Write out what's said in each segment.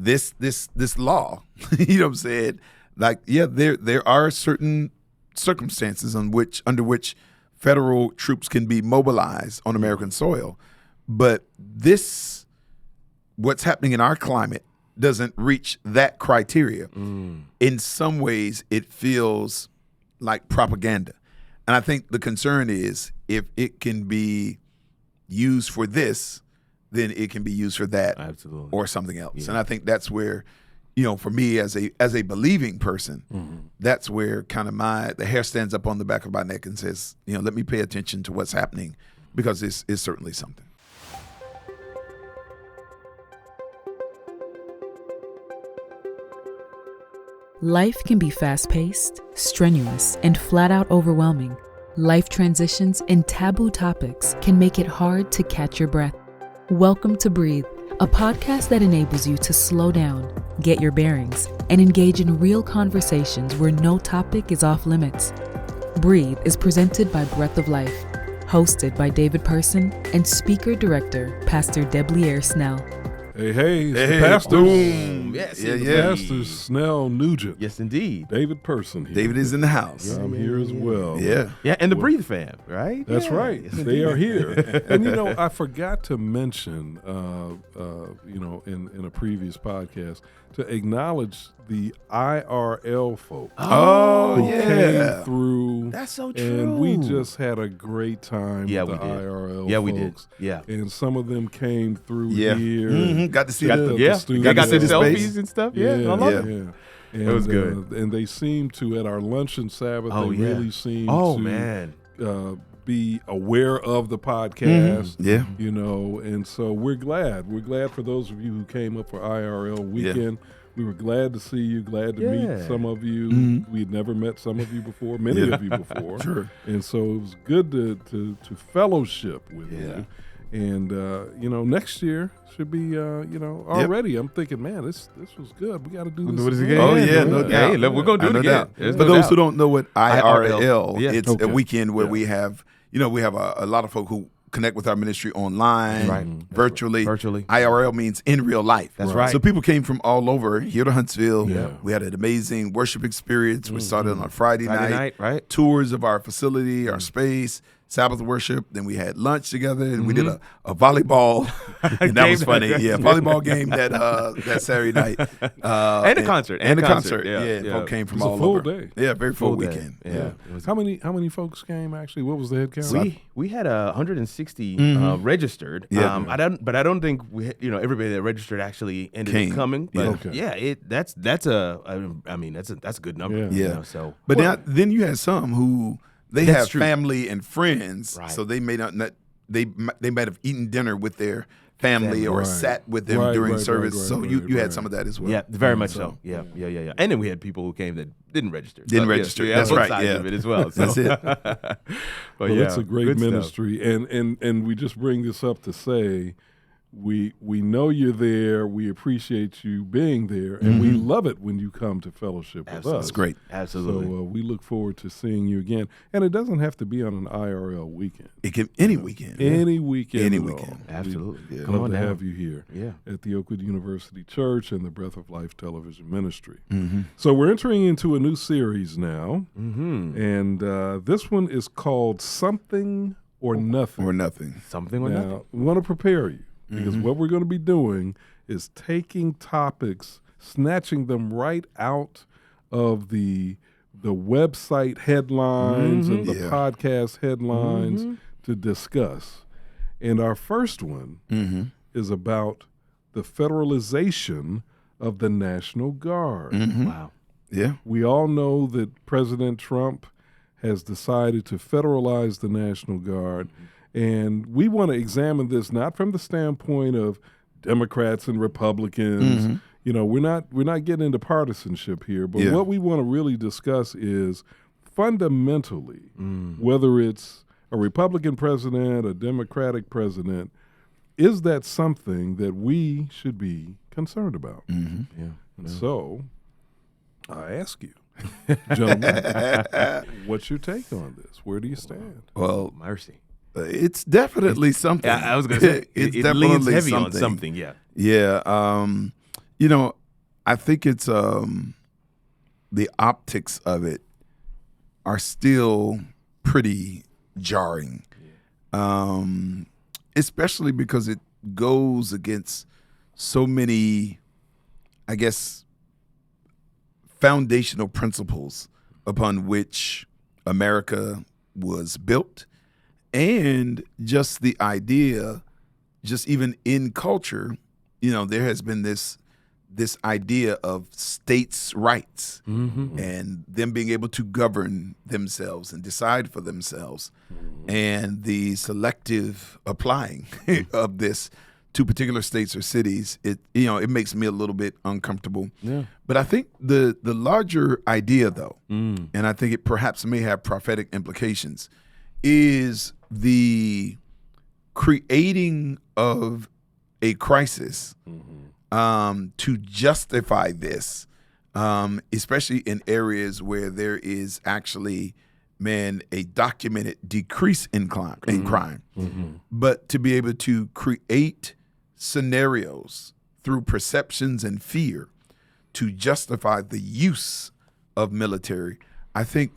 this law, you know what I'm saying? Like, yeah, there are certain circumstances under which federal troops can be mobilized on American soil, but what's happening in our climate doesn't reach that criteria. In some ways, it feels like propaganda. And I think the concern is if it can be used for this, then it can be used for that. Absolutely. Or something else. Yeah. And I think that's where, for me as a believing person, that's where kind of the hair stands up on the back of my neck and says, let me pay attention to what's happening, because it's certainly something. Life can be fast-paced, strenuous, and flat-out overwhelming. Life transitions and taboo topics can make it hard to catch your breath. Welcome to Breathe, a podcast that enables you to slow down, get your bearings, and engage in real conversations where no topic is off limits. Breathe is presented by Breath of Life, hosted by David Person and speaker-director Pastor Debleaire Snell. Hey, it's the pastors. Boom. Yes, The indeed. pastors, Snell, Nugent. Yes, indeed. David Person here. David is in the house. I'm here as well. Yeah. Yeah, and the Breathe fam, right? That's Yeah. right. Yes, They indeed. are here. And, I forgot to mention, in a previous podcast, to acknowledge the IRL folks. Oh, who yeah. came through. That's so true. And we just had a great time Yeah, with the we did. IRL Yeah, folks. we did. Yeah. And some of them came through Yeah. here. Mhm. Got to see Got the the Yeah, studio. they got see the the selfies space. and stuff. Yeah, I love yeah. it. And, It was good. And they seemed to, at our luncheon Sabbath, Oh, they yeah. really seemed Oh, to man. be aware of the podcast. Yeah. And so we're glad. We're glad for those of you who came up for IRL Weekend. We were glad to see you, glad to meet Yeah. some of you. We had never met some of you before, many of you before. Sure. And so it was good to fellowship with you. And, next year should be, already I'm thinking, man, this was good. We got to do this. Do it again. again. Oh, yeah, no Hey, doubt. look, we're going to do it No again. doubt. There's For no those doubt. who don't know what IRL, Yeah. it's a weekend where we have, we have a lot of folk who connect with our ministry online, Right. virtually. Virtually. IRL means in real life. That's right. So people came from all over here to Huntsville. Yeah. We had an amazing worship experience. We started on a Friday night. Right? Tours of our facility, our space, Sabbath worship. Then we had lunch together, and we did a volleyball, and that was funny. Yeah, volleyball game that Saturday night, And a concert. and a concert. Yeah. Folk came from It was a all full over. day. Yeah, very full day. weekend. Yeah. It was- How many folks came actually? What was the head count? We had 160 registered. Yeah. I don't think everybody that registered actually ended Came. up coming. But Yeah. Okay. that's a good number. Yeah. Yeah. So But then you had some who they That's have true. family and friends, Right. so they may not they might have eaten dinner with their family or Right. sat with them Right, during right, service. right, so right, you right, had right. some of that as well. yeah, very much so. Yeah. And then we had people who came that didn't register. Didn't So, yeah, register. Yeah, That's both right, sides yeah. of it as well. So. That's it. But Well, yeah, it's a great good stuff. ministry, and we just bring this up to say we know you're there. We appreciate you being there, and we love it when you come to fellowship with us. That's great. Absolutely. So we look forward to seeing you again, and it doesn't have to be on an IRL weekend. It can any weekend. Any weekend. Any at weekend. all. Absolutely. We'd Come love on to down. have you here Yeah. at the Oakwood University Church and the Breath of Life Television Ministry. So we're entering into a new series now, and this one is called Something or Nothing. Or nothing. Something or nothing. Now, we want to prepare you because what we're going to be doing is taking topics, snatching them right out of the website headlines and the Yeah. podcast headlines to discuss. And our first one is about the federalization of the National Guard. Wow. Yeah. We all know that President Trump has decided to federalize the National Guard. And we want to examine this not from the standpoint of Democrats and Republicans. We're not getting into partisanship here, but Yeah. what we want to really discuss is fundamentally whether it's a Republican president, a Democratic president, is that something that we should be concerned about? Yeah. And so I ask you, gentlemen, what's your take on this? Where do you stand? Well, Mercy. it's definitely something. Yeah, I was going to say it's it definitely leans heavy something. on something. Yeah. Yeah. I think it's the optics of it are still pretty jarring, especially because it goes against so many, I guess, foundational principles upon which America was built, and just the idea, just even in culture, there has been this idea of states' rights and them being able to govern themselves and decide for themselves, and the selective applying of this to particular states or cities. It makes me a little bit uncomfortable. Yeah. But I think the larger idea, though, and I think it perhaps may have prophetic implications, is the creating of a crisis to justify this, especially in areas where there is actually, a documented decrease in crime. But to be able to create scenarios through perceptions and fear to justify the use of military, I think,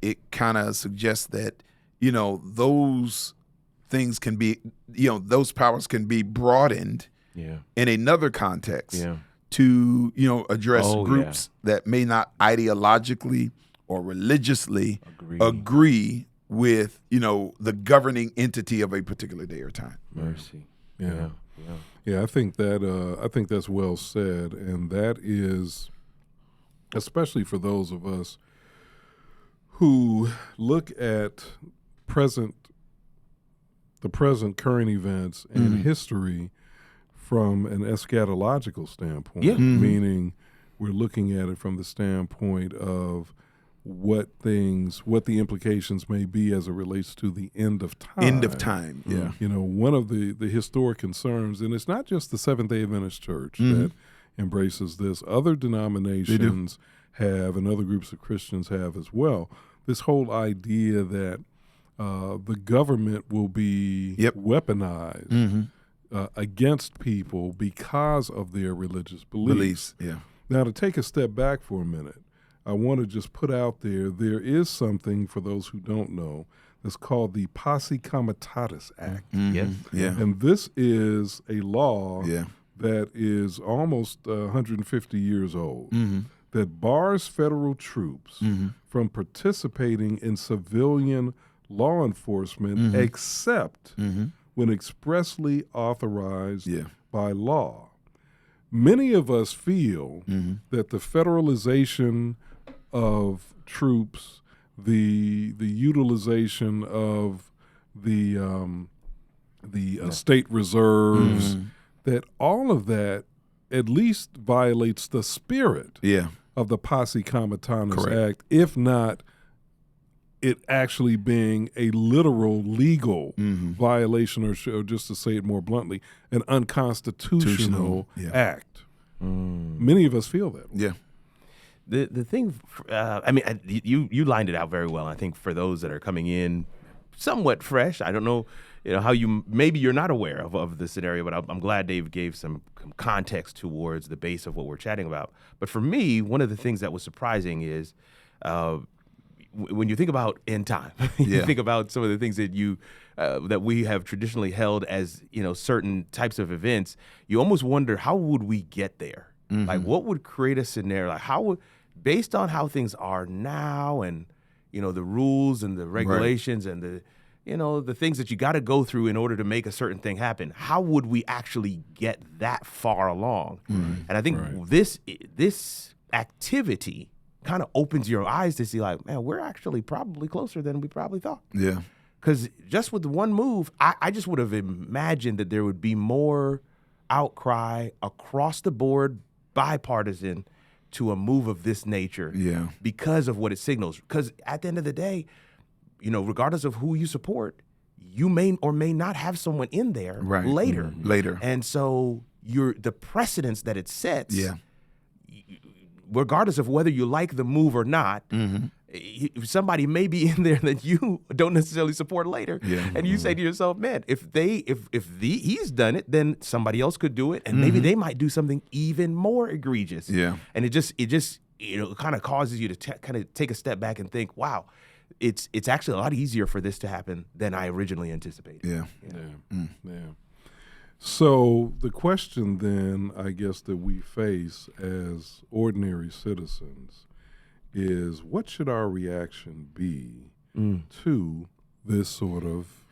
it kind of suggests that, those things can be, those powers can be broadened in another context to, address groups that may not ideologically or religiously agree with, the governing entity of a particular day or time. Mercy. Yeah, I think that's well said, and that is, especially for those of us who look at the present current events and history from an eschatological standpoint, meaning we're looking at it from the standpoint of what the implications may be as it relates to the end of time. End of time, yeah. One of the historic concerns, and it's not just the Seventh-day Adventist Church that embraces this. Other denominations have, and other groups of Christians have as well, this whole idea that the government will be weaponized against people because of their religious beliefs. Now, to take a step back for a minute, I want to just put out there is something, for those who don't know, that's called the Posse Comitatus Act. And this is a law that is almost 150 years old, that bars federal troops from participating in civilian law enforcement except when expressly authorized by law. Many of us feel that the federalization of troops, the utilization of the state reserves, that all of that at least violates the spirit of the Posse Comitatus Act, if not it actually being a literal legal violation, or just to say it more bluntly, an unconstitutional act. Many of us feel that. The thing, you lined it out very well. I think for those that are coming in somewhat fresh, I don't know, how maybe you're not aware of the scenario, but I'm glad Dave gave some context towards the base of what we're chatting about. But for me, one of the things that was surprising is when you think about end time, you think about some of the things that that we have traditionally held as, certain types of events, you almost wonder, how would we get there? Like, what would create a scenario? Like, based on how things are now, and, the rules and the regulations and the things that you got to go through in order to make a certain thing happen, how would we actually get that far along? And I think this activity kind of opens your eyes to see, like, man, we're actually probably closer than we probably thought. Because just with one move, I just would have imagined that there would be more outcry across the board, bipartisan, to a move of this nature because of what it signals. Because at the end of the day, regardless of who you support, you may or may not have someone in there later. And so the precedence that it sets, regardless of whether you like the move or not, somebody may be in there that you don't necessarily support later. Yeah. And you say to yourself, man, if he's done it, then somebody else could do it, and maybe they might do something even more egregious. Yeah. And it just kind of causes you to kind of take a step back and think, wow, it's actually a lot easier for this to happen than I originally anticipated. Yeah. Yeah. So the question then, I guess, that we face as ordinary citizens is, what should our reaction be to this sort of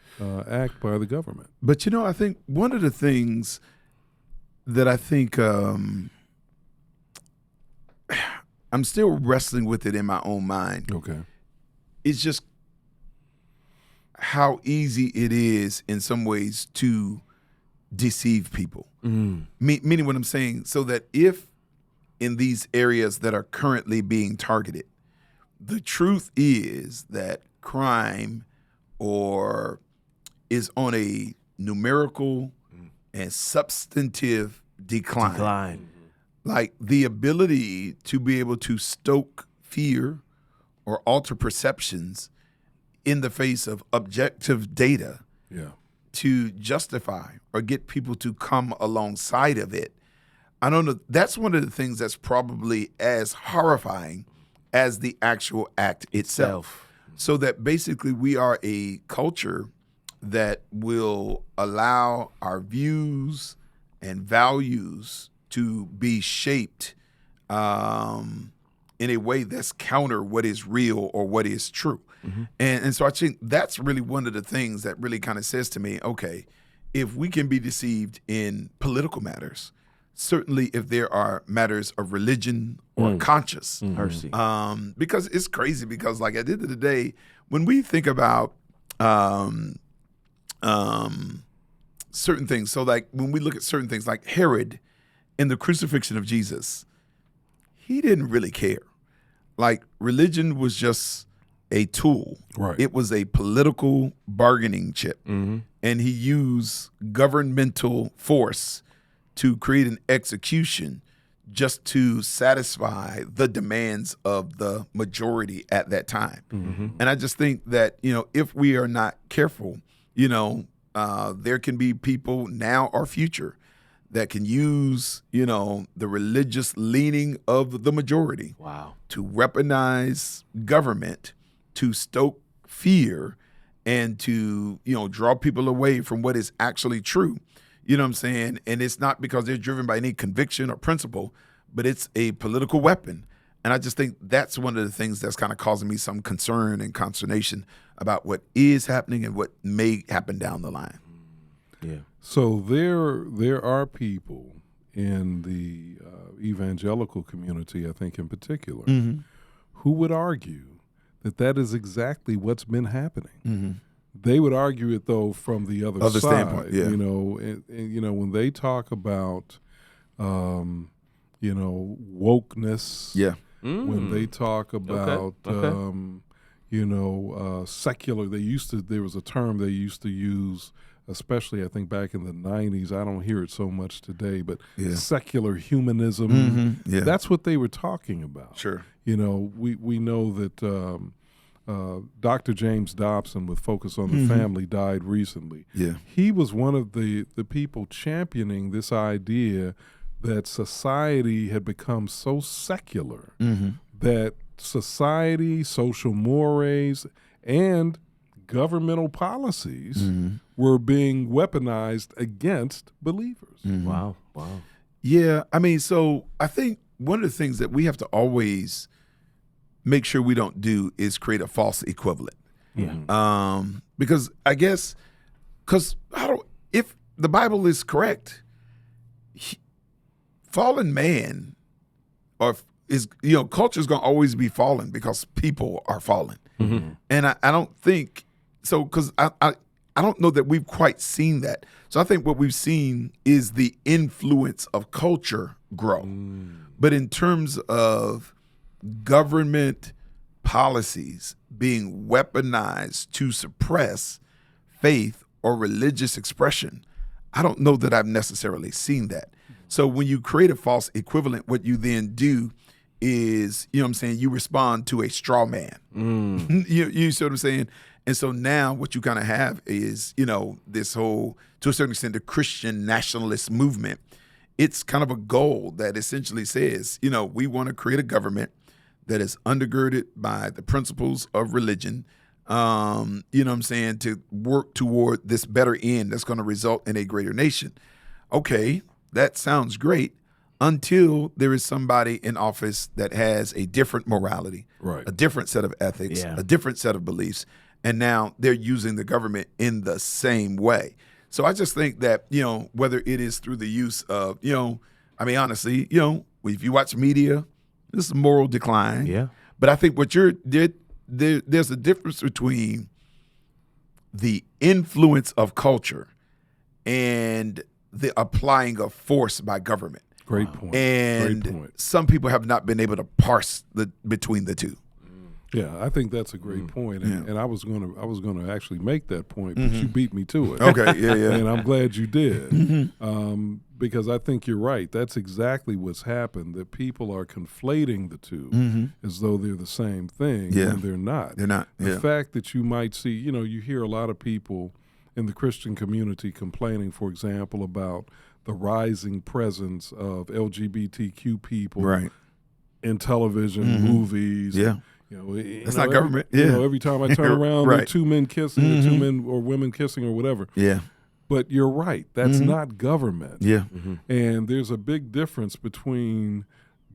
act by the government? But, I think one of the things that I think I'm still wrestling with it in my own mind. Okay. It's just how easy it is in some ways to deceive people. Meaning what I'm saying, so that if in these areas that are currently being targeted, the truth is that crime is on a numerical and substantive decline. Like the ability to be able to stoke fear or alter perceptions in the face of objective data to justify or get people to come alongside of it. I don't know. That's one of the things that's probably as horrifying as the actual act itself. So that basically we are a culture that will allow our views and values to be shaped in a way that's counter what is real or what is true. And so I think that's really one of the things that really kind of says to me, okay, if we can be deceived in political matters, certainly if there are matters of religion or conscience. Because it's crazy, because like at the end of the day, when we think about certain things, so like when we look at certain things like Herod in the crucifixion of Jesus, he didn't really care. Like religion was just a tool. Right. It was a political bargaining chip. And he used governmental force to create an execution just to satisfy the demands of the majority at that time. And I just think that, if we are not careful, there can be people now or future that can use, the religious leaning of the majority to weaponize government, to stoke fear, and to, draw people away from what is actually true. You know what I'm saying? And it's not because they're driven by any conviction or principle, but it's a political weapon. And I just think that's one of the things that's kind of causing me some concern and consternation about what is happening and what may happen down the line. Yeah. So there are people in the evangelical community, I think in particular, who would argue that is exactly what's been happening. They would argue it, though, from the other side. Standpoint, yeah. And when they talk about, wokeness. Yeah. When they talk about, secular. There was a term they used to use, especially I think back in the 90s. I don't hear it so much today, but secular humanism. That's what they were talking about. Sure. We know that Dr. James Dobson with Focus on the Family died recently. Yeah. He was one of the people championing this idea that society had become so secular that society, social mores, and governmental policies were being weaponized against believers. Wow. Yeah. I mean, so I think one of the things that we have to always make sure we don't do is create a false equivalent. Because I guess, if the Bible is correct, fallen man culture is going to always be fallen because people are fallen. And I don't think so, because I don't know that we've quite seen that. So I think what we've seen is the influence of culture grow. But in terms of government policies being weaponized to suppress faith or religious expression, I don't know that I've necessarily seen that. So when you create a false equivalent, what you then do is, you know what I'm saying, you respond to a straw man. You see what I'm saying? And so now what you kind of have is, you know, this whole, to a certain extent, the Christian nationalist movement. It's kind of a goal that essentially says, you know, we want to create a government that is undergirded by the principles of religion, you know what I'm saying, to work toward this better end that's going to result in a greater nation. Okay, that sounds great until there is somebody in office that has a different morality, Right. a different set of ethics, Yeah. a different set of beliefs, and now they're using the government in the same way. So I just think that, you know, whether it is through the use of, you know, I mean, honestly, you know, if you watch media, this is moral decline. Yeah. But I think what there's a difference between the influence of culture and the applying of force by government. Great point. And Great point. some people have not been able to parse between the two. Yeah, I think that's a great point, and, Yeah. and I was gonna actually make that point, but you beat me to it. Okay, yeah. And I'm glad you did, because I think you're right. That's exactly what's happened. That people are conflating the two as though they're the same thing, Yeah. when they're not. They're not. The Yeah. fact that you might see, you know, you hear a lot of people in the Christian community complaining, for example, about the rising presence of LGBTQ people Right. in television, movies. Yeah. You know, That's not government. You Yeah. know, every time I turn around, there are Right. two men kissing, or two men or women kissing, or whatever. Yeah. But you're right. That's not government. Yeah. And there's a big difference between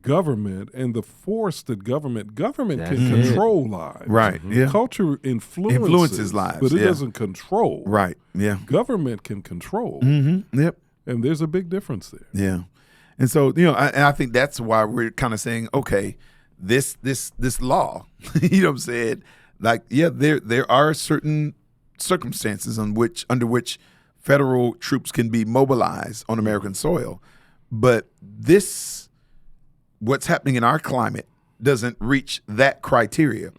government and the force that government That's can it. control lives. Right. Yeah. Culture influences lives, but it yeah. doesn't control. Right. Yeah. Government can control, Yep. and there's a big difference there. Yeah. And so, you know, I think that's why we're kind of saying, okay, this law, you know what I'm saying? Like, yeah, there are certain circumstances under which federal troops can be mobilized on American soil, but what's happening in our climate doesn't reach that criteria.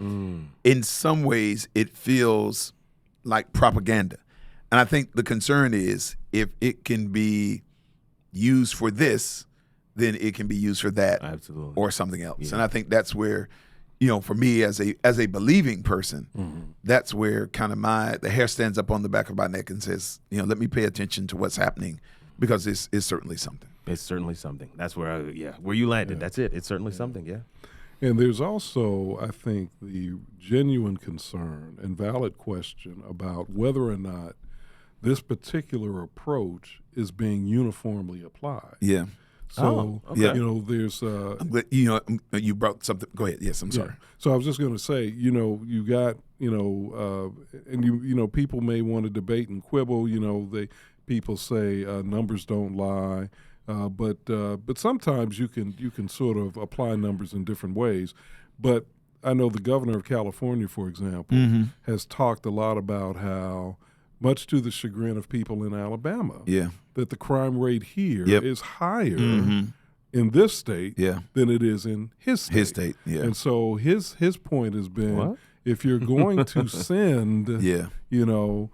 In some ways, it feels like propaganda. And I think the concern is if it can be used for this, then it can be used for that. Absolutely. Or something else. Yeah. And I think that's where, you know, for me as a believing person, that's where kind of the hair stands up on the back of my neck and says, you know, let me pay attention to what's happening, because it's certainly something. It's certainly something. That's where where you landed. That's it. It's certainly something. Yeah. And there's also, I think, the genuine concern and valid question about whether or not this particular approach is being uniformly applied. Yeah. So, okay. Yeah. you know, there's But, you know, you brought something. Go ahead. Yes, I'm sorry. So I was just going to say, you know, you got, you know, and you know, people may want to debate and quibble. You know, people say numbers don't lie, but sometimes you can sort of apply numbers in different ways. But I know the governor of California, for example, has talked a lot about how, much to the chagrin of people in Alabama, Yeah. that the crime rate here Yep. is higher in this state Yeah. than it is in his state. His state. Yeah. And so his point has been, What? if you're going to send, Yeah. you know,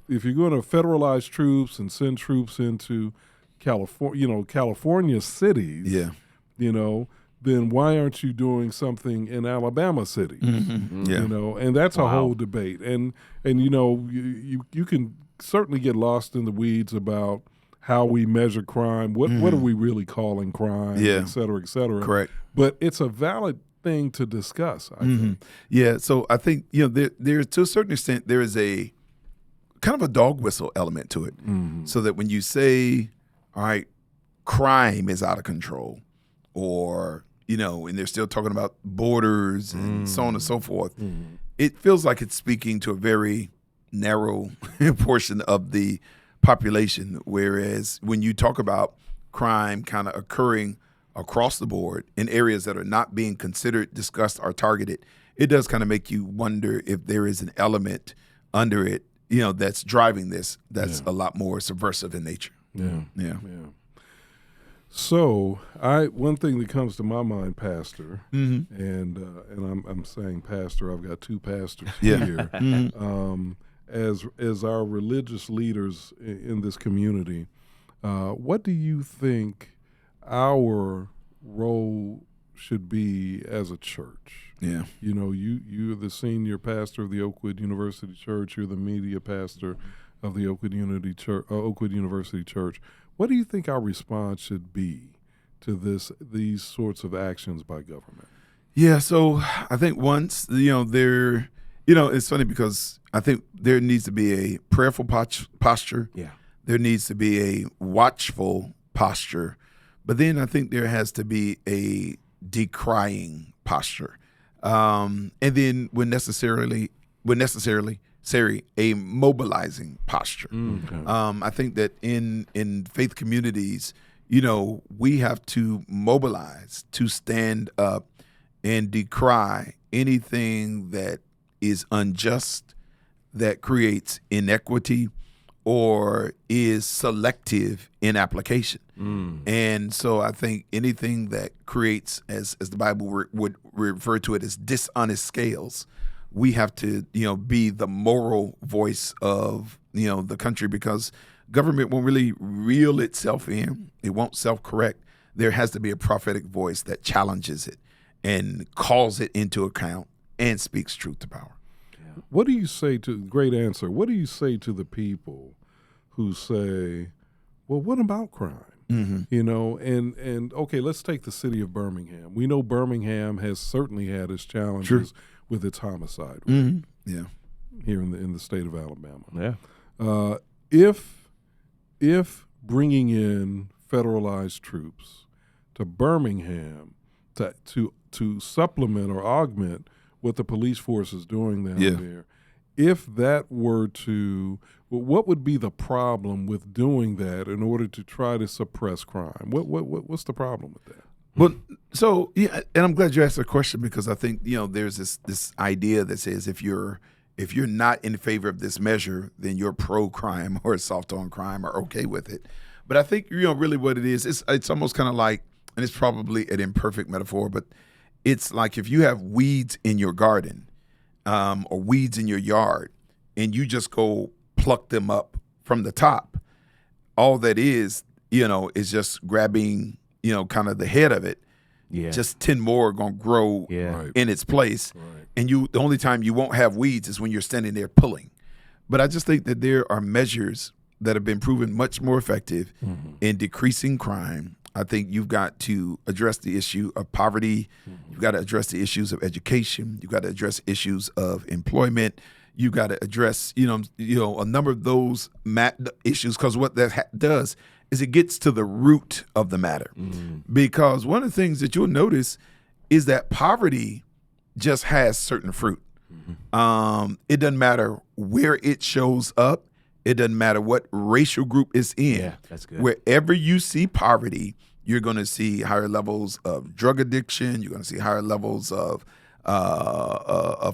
if you're going to federalize troops and send troops into California cities, Yeah. you know, then why aren't you doing something in Alabama cities? Yeah. You know, and that's a Wow. whole debate. And you know, you can certainly get lost in the weeds about how we measure crime. What are we really calling crime? Yeah. Et cetera, et cetera. Correct. But it's a valid thing to discuss, I think. Yeah, so I think, you know, there to a certain extent there is a kind of a dog whistle element to it. So that when you say, all right, crime is out of control, or, you know, and they're still talking about borders and so on and so forth, it feels like it's speaking to a very narrow portion of the population. Whereas when you talk about crime kind of occurring across the board in areas that are not being considered, discussed, or targeted, it does kind of make you wonder if there is an element under it, you know, that's driving this that's a lot more subversive in nature. Yeah. Yeah. So one thing that comes to my mind, Pastor, and I'm saying Pastor, I've got two pastors here, as our religious leaders in this community, what do you think our role should be as a church. Yeah. You know, you're the senior pastor of the Oakwood University Church. You're the media pastor of the Oakwood University Church. What do you think our response should be to these sorts of actions by government? Yeah, so I think once, it's funny because I think there needs to be a prayerful posture. Yeah. There needs to be a watchful posture. But then I think there has to be a decrying posture. And then when necessarily, a mobilizing posture. Okay. I think that in faith communities, we have to mobilize to stand up and decry anything that is unjust, that creates inequity, or is selective in application. And so I think anything that creates, as the Bible would refer to it, as dishonest scales, we have to, be the moral voice of, the country, because government won't really reel itself in. It won't self-correct. There has to be a prophetic voice that challenges it and calls it into account and speaks truth to power. Yeah. What do you say great answer. What do you say to the people who say, well, what about crime? And okay, let's take the city of Birmingham. We know Birmingham has certainly had its challenges with its homicide rate here in the state of Alabama. Yeah. If bringing in federalized troops to Birmingham to supplement or augment what the police force is doing down there, if that were to, what would be the problem with doing that in order to try to suppress crime? What's the problem with that? Well, so and I'm glad you asked the question, because I think there's this idea that says if you're not in favor of this measure, then you're pro-crime or soft on crime or okay with it. But I think really what it is, it's almost kind of like, and it's probably an imperfect metaphor, but it's like if you have weeds in your garden or weeds in your yard, and you just go pluck them up from the top, all that is just grabbing kind of the head of it. Yeah. Just 10 more are going to grow in its place. Right. And the only time you won't have weeds is when you're standing there pulling. But I just think that there are measures that have been proven much more effective in decreasing crime. I think you've got to address the issue of poverty. You've got to address the issues of education. You've got to address issues of employment. You've got to address, a number of those issues, because what that does is it gets to the root of the matter. Because one of the things that you'll notice is that poverty just has certain fruit. It doesn't matter where it shows up. It doesn't matter what racial group it's in. Yeah, that's good. Wherever you see poverty, you're going to see higher levels of drug addiction. You're going to see higher levels of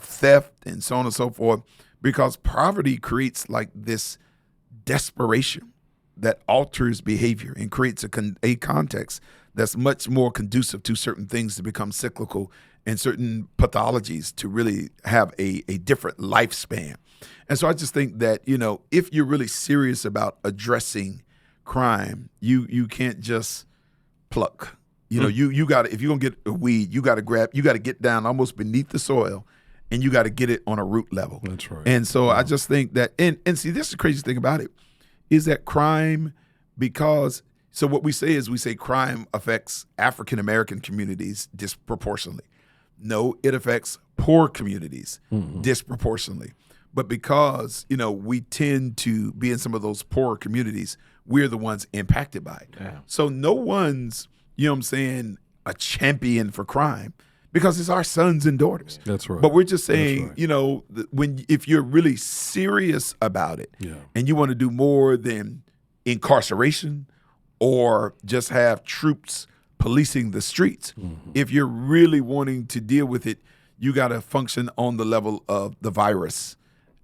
theft and so on and so forth, because poverty creates like this desperation that alters behavior and creates a context that's much more conducive to certain things to become cyclical and certain pathologies to really have a different lifespan. And so I just think that, if you're really serious about addressing crime, you can't just pluck. You got to, if you're going to get a weed, you got to get down almost beneath the soil, and you got to get it on a root level. That's right. And so I just think that, and see, this is the crazy thing about it, is that crime, so what we say crime affects African-American communities disproportionately. No, it affects poor communities disproportionately. But because, we tend to be in some of those poorer communities, we're the ones impacted by it. Yeah. So no one's, a champion for crime, because it's our sons and daughters. That's right. But we're just saying, That's if you're really serious about it, and you want to do more than incarceration or just have troops policing the streets, if you're really wanting to deal with it, you got to function on the level of the virus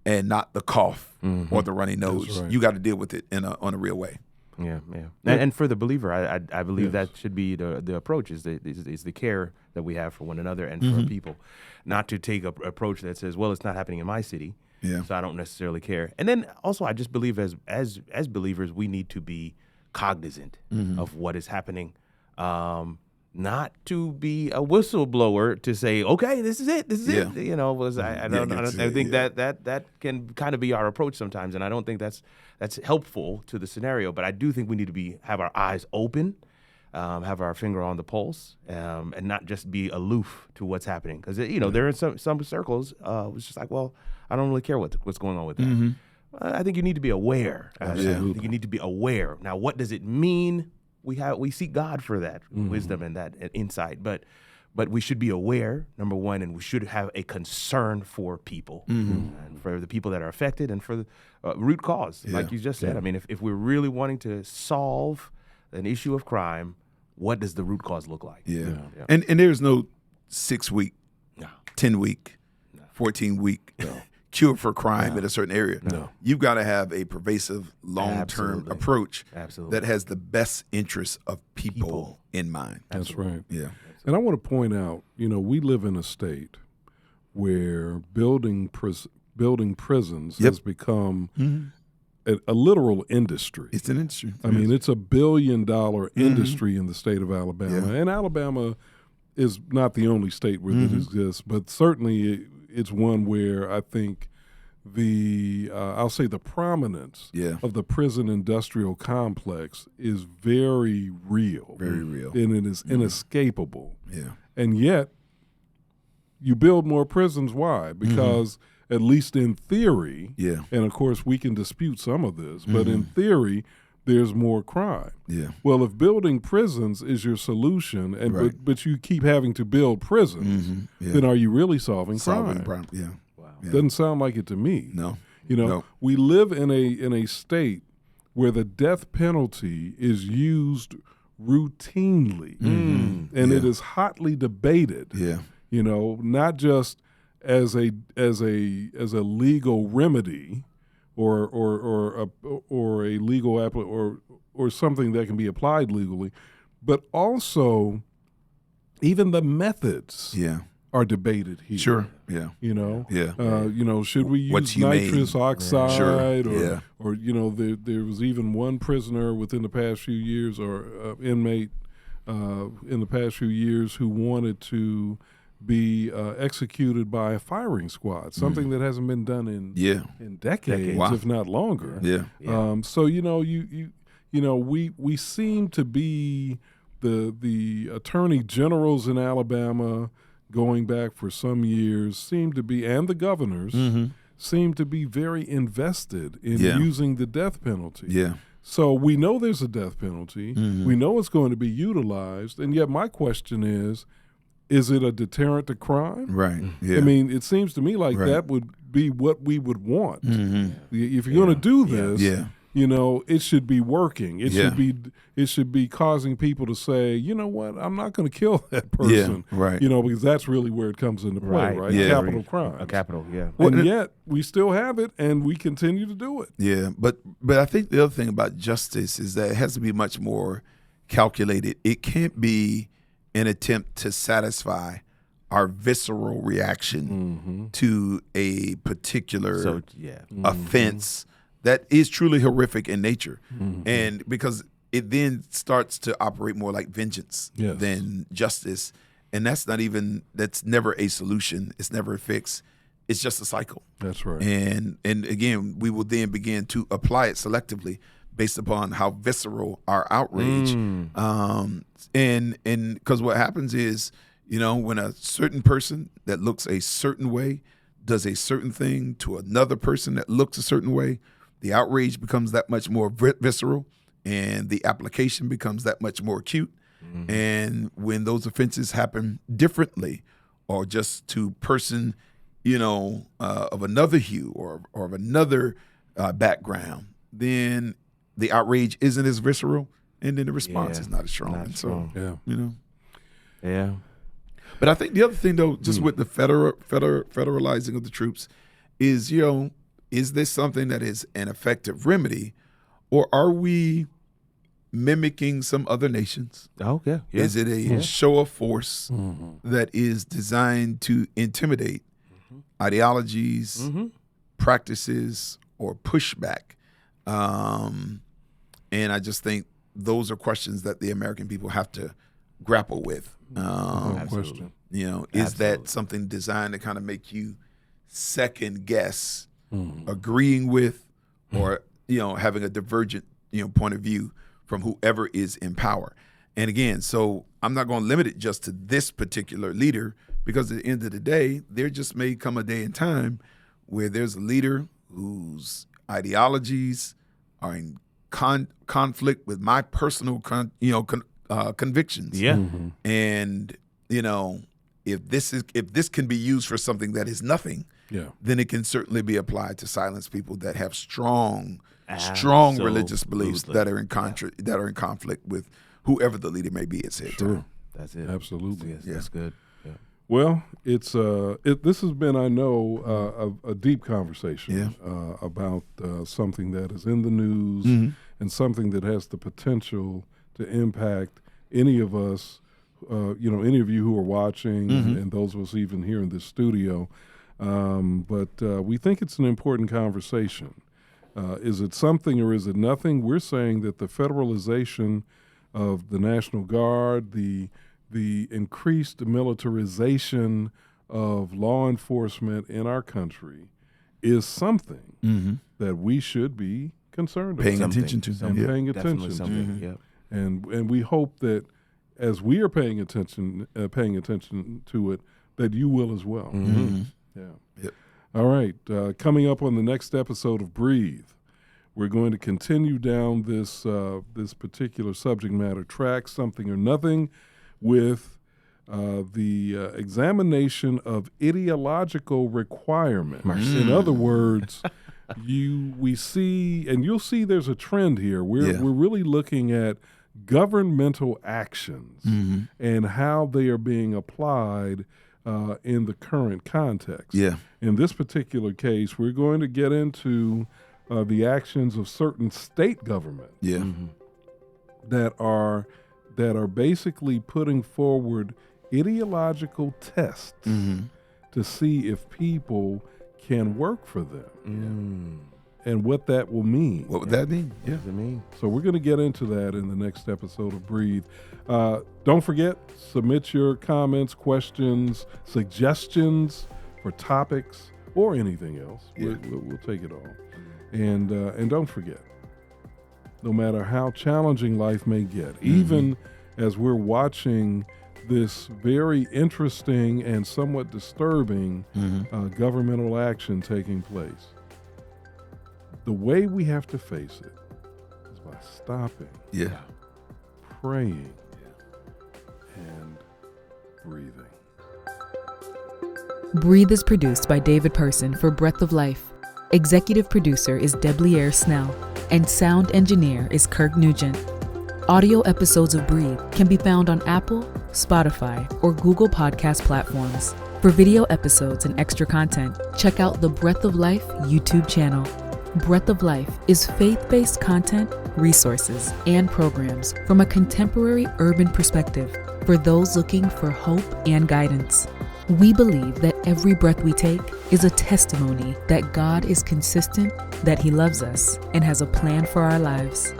and not the cough or the runny nose. right. You got to deal with it on a real way. Yeah. And for the believer, I believe that should be the approach, is the care that we have for one another and for our people, not to take an approach that says, well, it's not happening in my city, so I don't necessarily care. And then also, I just believe as believers, we need to be cognizant of what is happening. not to be a whistleblower to say, okay, this is it. You know, I think that can kind of be our approach sometimes, and I don't think that's helpful to the scenario. But I do think we need to have our eyes open, have our finger on the pulse, and not just be aloof to what's happening. Because there are some circles, it's just like, well, I don't really care what's going on with that. Mm-hmm. I think you need to be aware. Absolutely. I think you need to be aware. Now, what does it mean? We seek God for that wisdom and that insight, but we should be aware, number one, and we should have a concern for people, and for the people that are affected, and for the root cause, like you just said. I mean, if we're really wanting to solve an issue of crime, what does the root cause look like? Yeah. And there's no 6-week, 10-week, 14-week cure for crime in a certain area. No. You've got to have a pervasive, long-term approach that has the best interests of people in mind. That's right. Yeah. And I want to point out, we live in a state where building prisons has become a literal industry. It's an industry. I mean, it's $1 billion industry in the state of Alabama. And Alabama is not the only state where this exists, but certainly it's one where I think I'll say the prominence of the prison industrial complex is very real. Very real. And it is inescapable. Yeah. And yet, you build more prisons. Why? Because at least in theory, and of course we can dispute some of this, but in theory, there's more crime. Yeah. Well, if building prisons is your solution, and but you keep having to build prisons, then are you really solving crime? Yeah. Wow. Yeah. Doesn't sound like it to me. No. We live in a state where the death penalty is used routinely, and it is hotly debated. Yeah. Not just as a legal remedy, or a legal or something that can be applied legally, but also even the methods are debated here. Sure. Yeah. Should we use nitrous oxide or there was even one prisoner within the past few years, or inmate in the past few years, who wanted to be executed by a firing squad, something that hasn't been done in decades, if not longer. Yeah. So we seem to be the attorney generals in Alabama, going back for some years, and the governors seem to be very invested in using the death penalty. Yeah. So we know there's a death penalty. We know it's going to be utilized, and yet my question is it a deterrent to crime? Right. Yeah. I mean, it seems to me like that would be what we would want. If you're going to do this, it should be working. It should be causing people to say, you know what, I'm not going to kill that person. Yeah, right. Because that's really where it comes into play, right? Yeah. Capital crime. A capital, yeah. And yet we still have it, and we continue to do it. Yeah, but I think the other thing about justice is that it has to be much more calculated. It can't be an attempt to satisfy our visceral reaction to a particular offense that is truly horrific in nature. And because it then starts to operate more like vengeance than justice. And that's never a solution. It's never a fix. It's just a cycle. That's right. And again, we will then begin to apply it selectively based upon how visceral our outrage. And because what happens is, when a certain person that looks a certain way does a certain thing to another person that looks a certain way, the outrage becomes that much more visceral, and the application becomes that much more acute. And when those offenses happen differently, or just to person, of another hue or of another background, then the outrage isn't as visceral, and then the response is not as strong. Not and strong. so, Yeah. But I think the other thing, though, just with the federalizing of the troops, is is this something that is an effective remedy, or are we mimicking some other nations? Oh, yeah. Is it a show of force that is designed to intimidate ideologies, practices, or pushback? And I just think those are questions that the American people have to grapple with. No Absolutely. question. You know, is Absolutely. that something designed to kind of make you second guess agreeing with, or having a divergent point of view from whoever is in power? And again, so I'm not going to limit it just to this particular leader, because at the end of the day, there just may come a day and time where there's a leader whose ideologies are in conflict with my personal convictions. Yeah. And if this can be used for something that is nothing, then it can certainly be applied to silence people that have strong religious beliefs that are in conflict with whoever the leader may be at said time. That's it. Absolutely. Yes, that's good. Yeah. Well, it's this has been, I know, a deep conversation about something that is in the news and something that has the potential to impact any of us, any of you who are watching, and those of us even here in this studio. But we think it's an important conversation. Is it something or is it nothing? We're saying that the federalization of the National Guard, the increased militarization of law enforcement in our country is something that we should be concerned about. Paying attention to. Paying attention to. Something. Yep. And we hope that as we are paying attention to it, that you will as well. Yeah. Yep. All right. Coming up on the next episode of Breathe, we're going to continue down this particular subject matter track, Something or Nothing, with the examination of ideological requirements. In other words, we see, and you'll see there's a trend here. We're really looking at governmental actions and how they are being applied in the current context. Yeah. In this particular case, we're going to get into the actions of certain state governments that are basically putting forward ideological tests to see if people can work for them and what that will mean. What would that mean? What does it mean? So we're going to get into that in the next episode of Breathe. Don't forget, submit your comments, questions, suggestions for topics or anything else. Yeah. We'll take it all. And don't forget, no matter how challenging life may get, even as we're watching this very interesting and somewhat disturbing governmental action taking place, the way we have to face it is by stopping, praying, and breathing. Breathe is produced by David Person for Breath of Life. Executive producer is Debleaire Snell, and sound engineer is Kirk Nugent. Audio episodes of Breathe can be found on Apple, Spotify, or Google podcast platforms. For video episodes and extra content, check out the Breath of Life YouTube channel. Breath of Life is faith-based content, resources, and programs from a contemporary urban perspective for those looking for hope and guidance. We believe that every breath we take is a testimony that God is consistent, that He loves us, and has a plan for our lives.